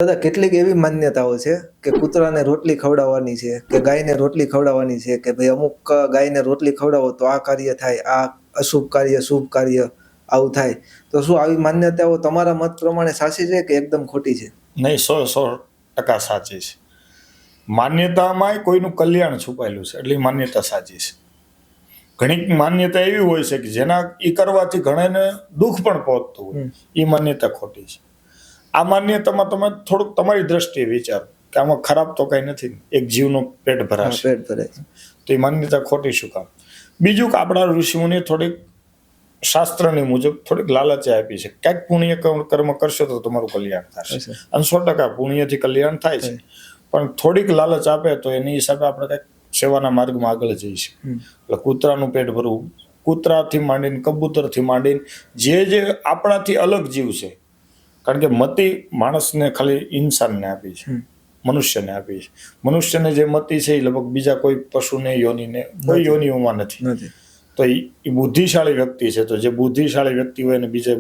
દાદા, કેટલીક એવી માન્યતાઓ છે કે કૂતરાને રોટલી ખવડાવવાની છે કે ગાયને રોટલી ખવડાવવાની છે કે ભાઈ અમુક ગાયને રોટલી ખવડાવો તો આ કાર્ય થાય, આ અશુભ કાર્ય, શુભ કાર્ય આવું થાય. તો શું આવી માન્યતાઓ તમારા મત પ્રમાણે સાચી છે કે એકદમ ખોટી છે? નહીં, 100% સાચી છે. માન્યતામાં કોઈનું કલ્યાણ છુપાયેલું છે એટલે માન્યતા સાચી છે. ઘણી માન્યતા એવી હોય છે કે જેના એ કરવાથી ઘણાને દુઃખ પણ પહોંચતું હોય, એ માન્યતા ખોટી છે. આ માન્યતામાં તમે થોડુંક તમારી દ્રષ્ટિએ વિચારો કે આમાં ખરાબ તો કઈ નથી, એક જીવનું પેટ ભરાશે, પેટ ભરાય છે. તો એ માન્યતા ખોટી શું કામ? બીજું કે આપણા ઋષિઓને થોડીક શાસ્ત્રની મુજબ થોડીક લાલચે આપી છે, ક્યાંક પુણ્ય કર્મ કરશો તો તમારું કલ્યાણ થશે, અને 100% પુણ્યથી કલ્યાણ થાય છે. પણ થોડીક લાલચ આપે તો એની હિસાબે આપણે કંઈક સેવાના માર્ગમાં આગળ જઈશું. એટલે કૂતરાનું પેટ ભરવું, કૂતરાથી માંડીને કબૂતરથી માંડીને જે આપણાથી અલગ જીવ છે, કારણ કે મતિ માણસને ખાલી ઇન્સાનને આપી છે, મનુષ્યને આપી છે. મનુષ્યને જે મતિ છે એ લગભગ બીજા કોઈ પશુને યોનિને કોઈ યોનિઓમાં નથી. તો એ બુદ્ધિશાળી વ્યક્તિ છે. તો જે બુદ્ધિશાળી વ્યક્તિ હોય ને બીજા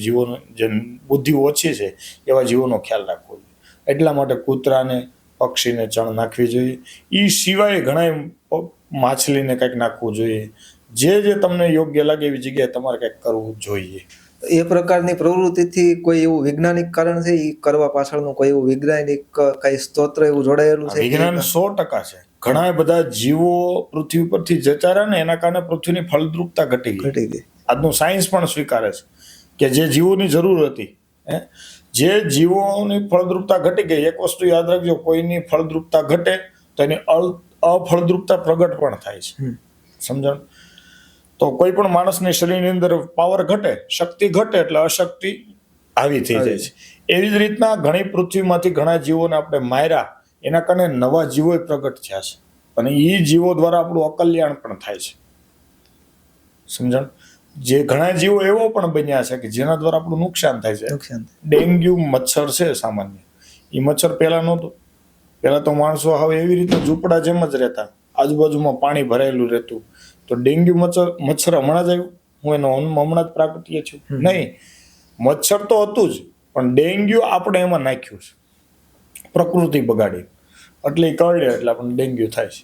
જીવોનો જે બુદ્ધિ ઓછી છે એવા જીવોનો ખ્યાલ રાખવો જોઈએ. એટલા માટે કૂતરાને, પક્ષીને ચણ નાખવી જોઈએ. એ સિવાય ઘણા માછલીને કંઈક નાખવું જોઈએ. જે તમને યોગ્ય લાગે એવી જગ્યાએ તમારે કંઈક કરવું જોઈએ. એ પ્રકારની પ્રવૃત્તિથી કોઈ એવું વૈજ્ઞાનિક કારણ છે, એ કરવા પાછળનું કોઈ એવું વૈજ્ઞાનિક કઈ સ્તોત્ર એવું જોડાયેલું છે? વિજ્ઞાન 100% છે. ઘણા બધા જીવો પૃથ્વી પરથી જતા રહ્યા ને એના કારણે પૃથ્વીની ફળદ્રુપતા ઘટી ગઈ. આજનું સાયન્સ પણ સ્વીકારે છે કે જે જીવોની જરૂર હતી, જે જીવોની ફળદ્રુપતા ઘટી ગઈ. એક વસ્તુ યાદ રાખજો, કોઈની ફળદ્રુપતા ઘટે તો એની અફળદ્રુપતા પ્રગટ પણ થાય છે. સમજણ? તો કોઈ પણ માણસની શરીરની અંદર પાવર ઘટે, શક્તિ ઘટે એટલે અશક્તિ આવી થઈ જાય છે. એવી જ રીતના ઘણી પૃથ્વીમાંથી ઘણા જીવોને આપણે માર્યા, એના કારણે નવા જીવો પ્રગટ થયા છે, અને એ જીવો દ્વારા આપણું અકલ્યાણ પણ થાય છે. સમજણ? જે ઘણા જીવો એવો પણ બન્યા છે કે જેના દ્વારા આપણું નુકસાન થાય છે. ડેન્ગ્યુ મચ્છર છે સામાન્ય, એ મચ્છર પહેલા નહોતું. પહેલા તો માણસો હવે એવી રીતે ઝૂંપડા જેમ જ રહેતા, આજુબાજુમાં પાણી ભરાયેલું રહેતું. તો ડેન્ગ્યુ મચ્છર હમણાં જ આવ્યું? હું એનો હમણાં જ પ્રાકૃતિક છું? નહીં, મચ્છર તો હતું જ, પણ ડેન્ગ્યુ આપણે એમાં નાખ્યું છે, પ્રકૃતિ બગાડી, એટલે એ કરડે એટલે આપણને ડેન્ગ્યુ થાય છે.